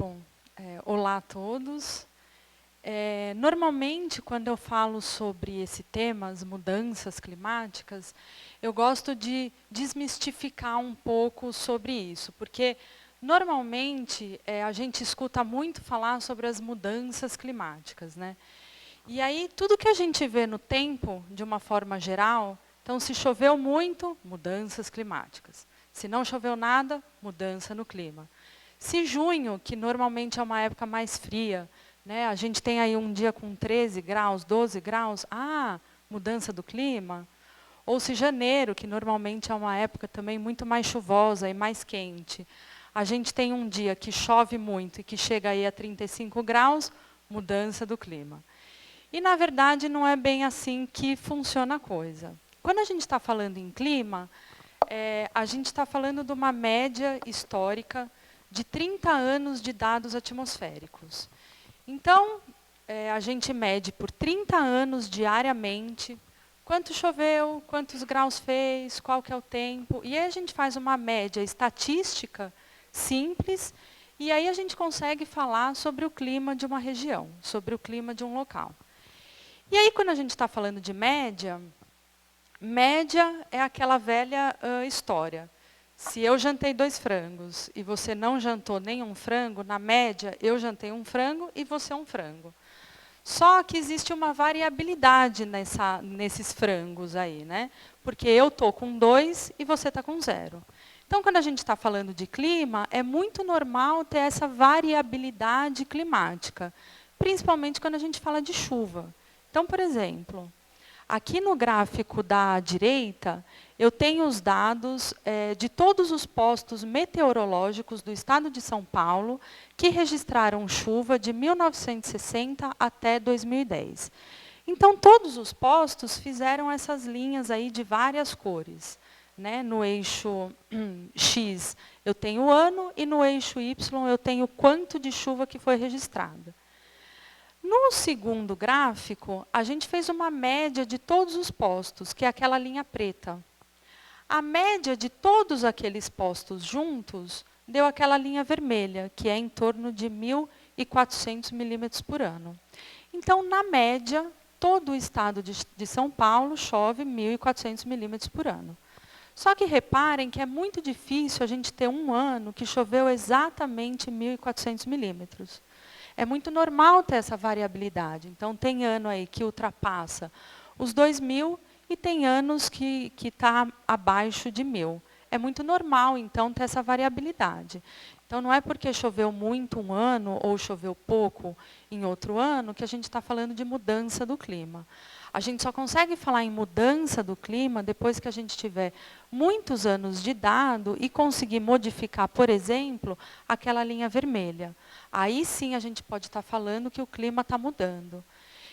Bom, olá a todos. Normalmente, quando eu falo sobre esse tema, as mudanças climáticas, eu gosto de desmistificar um pouco sobre isso, porque normalmente a gente escuta muito falar sobre as mudanças climáticas, né? E aí, tudo que a gente vê no tempo, de uma forma geral, então, se choveu muito, mudanças climáticas. Se não choveu nada, mudança no clima. Se junho, que normalmente é uma época mais fria, né, a gente tem aí um dia com 13 graus, 12 graus, mudança do clima. Ou se janeiro, que normalmente é uma época também muito mais chuvosa e mais quente, a gente tem um dia que chove muito e que chega aí a 35 graus, mudança do clima. E, na verdade, não é bem assim que funciona a coisa. Quando a gente está falando em clima, a gente está falando de uma média histórica de 30 anos de dados atmosféricos. Então, a gente mede por 30 anos diariamente quanto choveu, quantos graus fez, qual que é o tempo. E aí a gente faz uma média estatística simples, e aí a gente consegue falar sobre o clima de uma região, sobre o clima de um local. E aí, quando a gente está falando de média, média é aquela velha história. Se eu jantei 2 frangos e você não jantou nenhum frango, na média, eu jantei um frango e você um frango. Só que existe uma variabilidade nesses frangos aí, né? Porque eu estou com 2 e você está com 0. Então, quando a gente está falando de clima, é muito normal ter essa variabilidade climática, principalmente quando a gente fala de chuva. Então, por exemplo, aqui no gráfico da direita, eu tenho os dados de todos os postos meteorológicos do estado de São Paulo que registraram chuva de 1960 até 2010. Então, todos os postos fizeram essas linhas aí de várias cores. Né? No eixo X, eu tenho o ano, e no eixo Y, eu tenho quanto de chuva que foi registrada. No segundo gráfico, a gente fez uma média de todos os postos, que é aquela linha preta. A média de todos aqueles postos juntos deu aquela linha vermelha, que é em torno de 1.400 milímetros por ano. Então, na média, todo o estado de São Paulo chove 1.400 milímetros por ano. Só que reparem que é muito difícil a gente ter um ano que choveu exatamente 1.400 milímetros. É muito normal ter essa variabilidade. Então, tem ano aí que ultrapassa os 2.000 e tem anos que está abaixo de 1.000. É muito normal, então, ter essa variabilidade. Então, não é porque choveu muito um ano ou choveu pouco em outro ano que a gente está falando de mudança do clima. A gente só consegue falar em mudança do clima depois que a gente tiver muitos anos de dado e conseguir modificar, por exemplo, aquela linha vermelha. Aí sim a gente pode estar falando que o clima está mudando.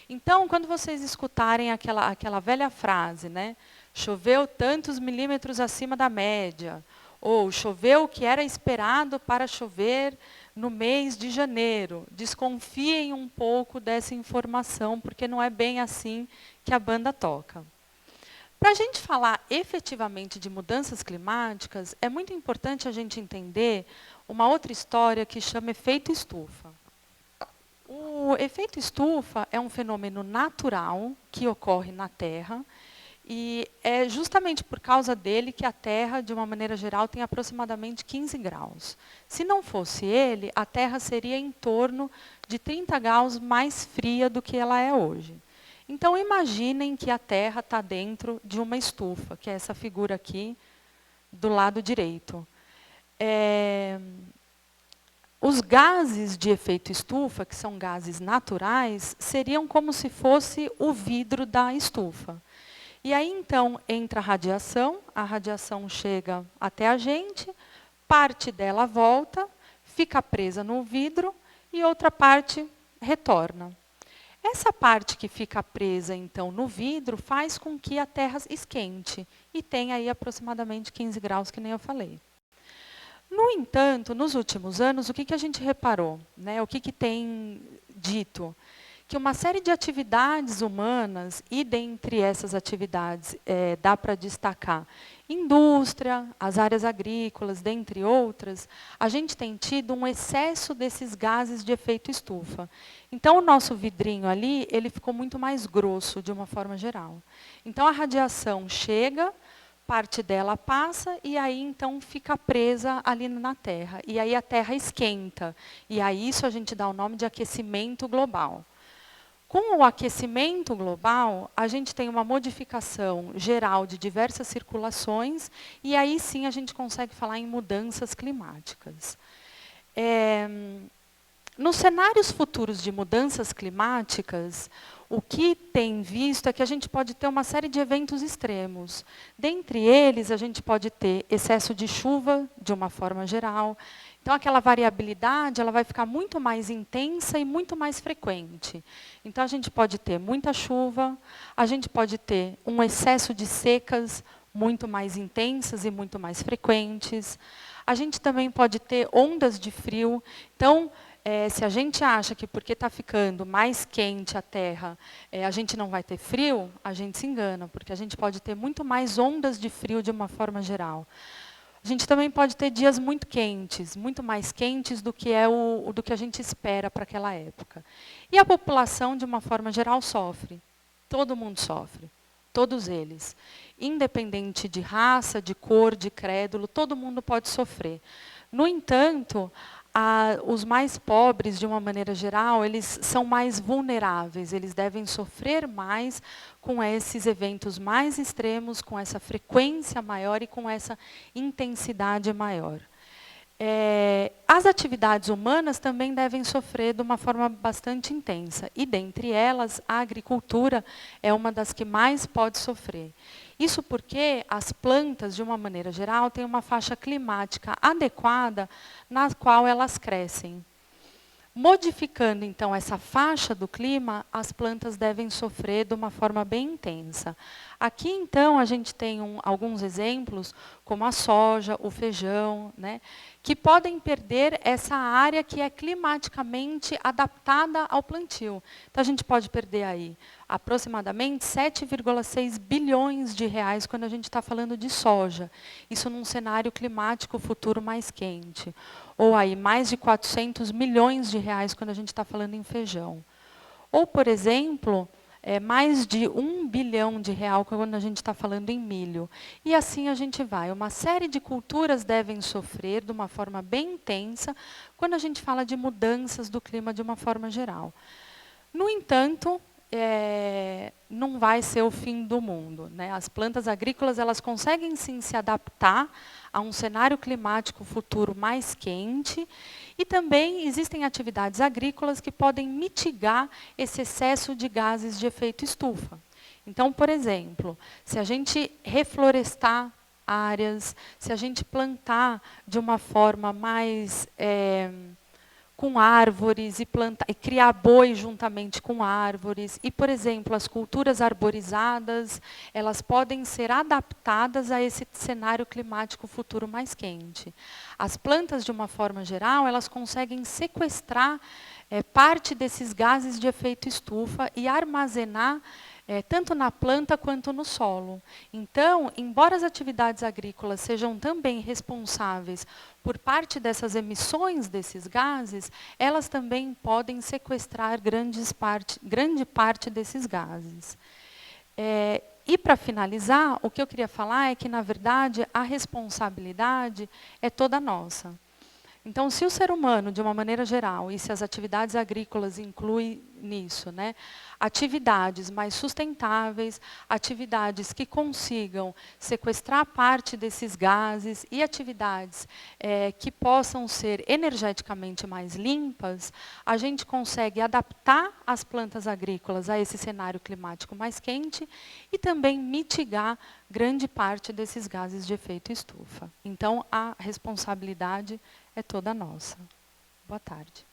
Então, quando vocês escutarem aquela velha frase, né? Choveu tantos milímetros acima da média, ou choveu o que era esperado para chover no mês de janeiro, desconfiem um pouco dessa informação, porque não é bem assim que a banda toca. Para a gente falar efetivamente de mudanças climáticas, é muito importante a gente entender uma outra história que chama efeito estufa. O efeito estufa é um fenômeno natural que ocorre na Terra, e é justamente por causa dele que a Terra, de uma maneira geral, tem aproximadamente 15 graus. Se não fosse ele, a Terra seria em torno de 30 graus mais fria do que ela é hoje. Então, imaginem que a Terra está dentro de uma estufa, que é essa figura aqui do lado direito. Os gases de efeito estufa, que são gases naturais, seriam como se fosse o vidro da estufa. E aí, então, entra a radiação chega até a gente, parte dela volta, fica presa no vidro e outra parte retorna. Essa parte que fica presa, então, no vidro, faz com que a Terra esquente e tenha aí aproximadamente 15 graus, que nem eu falei. No entanto, nos últimos anos, o que a gente reparou? Né? O que tem dito? que uma série de atividades humanas, e dentre essas atividades dá para destacar indústria, as áreas agrícolas, dentre outras, a gente tem tido um excesso desses gases de efeito estufa. Então, o nosso vidrinho ali, ele ficou muito mais grosso, de uma forma geral. Então, a radiação chega, parte dela passa, e aí, então, fica presa ali na Terra. E aí, a Terra esquenta. E a isso a gente dá o nome de aquecimento global. Com o aquecimento global, a gente tem uma modificação geral de diversas circulações, e aí sim a gente consegue falar em mudanças climáticas. Nos cenários futuros de mudanças climáticas, o que tem visto é que a gente pode ter uma série de eventos extremos. Dentre eles, a gente pode ter excesso de chuva, de uma forma geral. Então, aquela variabilidade ela vai ficar muito mais intensa e muito mais frequente. Então, a gente pode ter muita chuva, a gente pode ter um excesso de secas muito mais intensas e muito mais frequentes. A gente também pode ter ondas de frio. Então, se a gente acha que porque está ficando mais quente a Terra, a gente não vai ter frio, a gente se engana, porque a gente pode ter muito mais ondas de frio de uma forma geral. A gente também pode ter dias muito quentes, muito mais quentes do que do que a gente espera para aquela época. E a população, de uma forma geral, sofre. Todo mundo sofre. Todos eles. Independente de raça, de cor, de crédulo, todo mundo pode sofrer. No entanto, os mais pobres, de uma maneira geral, eles são mais vulneráveis, eles devem sofrer mais com esses eventos mais extremos, com essa frequência maior e com essa intensidade maior. As atividades humanas também devem sofrer de uma forma bastante intensa, e dentre elas, a agricultura é uma das que mais pode sofrer. Isso porque as plantas, de uma maneira geral, têm uma faixa climática adequada na qual elas crescem. Modificando, então, essa faixa do clima, as plantas devem sofrer de uma forma bem intensa. Aqui, então, a gente tem alguns exemplos, como a soja, o feijão, né, que podem perder essa área que é climaticamente adaptada ao plantio. Então, a gente pode perder aí aproximadamente 7,6 bilhões de reais quando a gente está falando de soja. Isso num cenário climático futuro mais quente. Ou aí mais de 400 milhões de reais quando a gente está falando em feijão. Ou, por exemplo, mais de 1 bilhão de real quando a gente está falando em milho. E assim a gente vai. Uma série de culturas devem sofrer de uma forma bem intensa quando a gente fala de mudanças do clima de uma forma geral. No entanto, não vai ser o fim do mundo, né? As plantas agrícolas elas conseguem sim se adaptar a um cenário climático futuro mais quente, e também existem atividades agrícolas que podem mitigar esse excesso de gases de efeito estufa. Então, por exemplo, se a gente reflorestar áreas, se a gente plantar de uma forma mais com árvores e criar boi juntamente com árvores. E, por exemplo, as culturas arborizadas, elas podem ser adaptadas a esse cenário climático futuro mais quente. As plantas, de uma forma geral, elas conseguem sequestrar parte desses gases de efeito estufa e armazenar tanto na planta quanto no solo. Então, embora as atividades agrícolas sejam também responsáveis por parte dessas emissões desses gases, elas também podem sequestrar grande parte desses gases. E, para finalizar, o que eu queria falar é que, na verdade, a responsabilidade é toda nossa. Então, se o ser humano, de uma maneira geral, e se as atividades agrícolas incluem nisso, né, atividades mais sustentáveis, atividades que consigam sequestrar parte desses gases e atividades que possam ser energeticamente mais limpas, a gente consegue adaptar as plantas agrícolas a esse cenário climático mais quente e também mitigar grande parte desses gases de efeito estufa. Então, a responsabilidade é toda nossa. Boa tarde.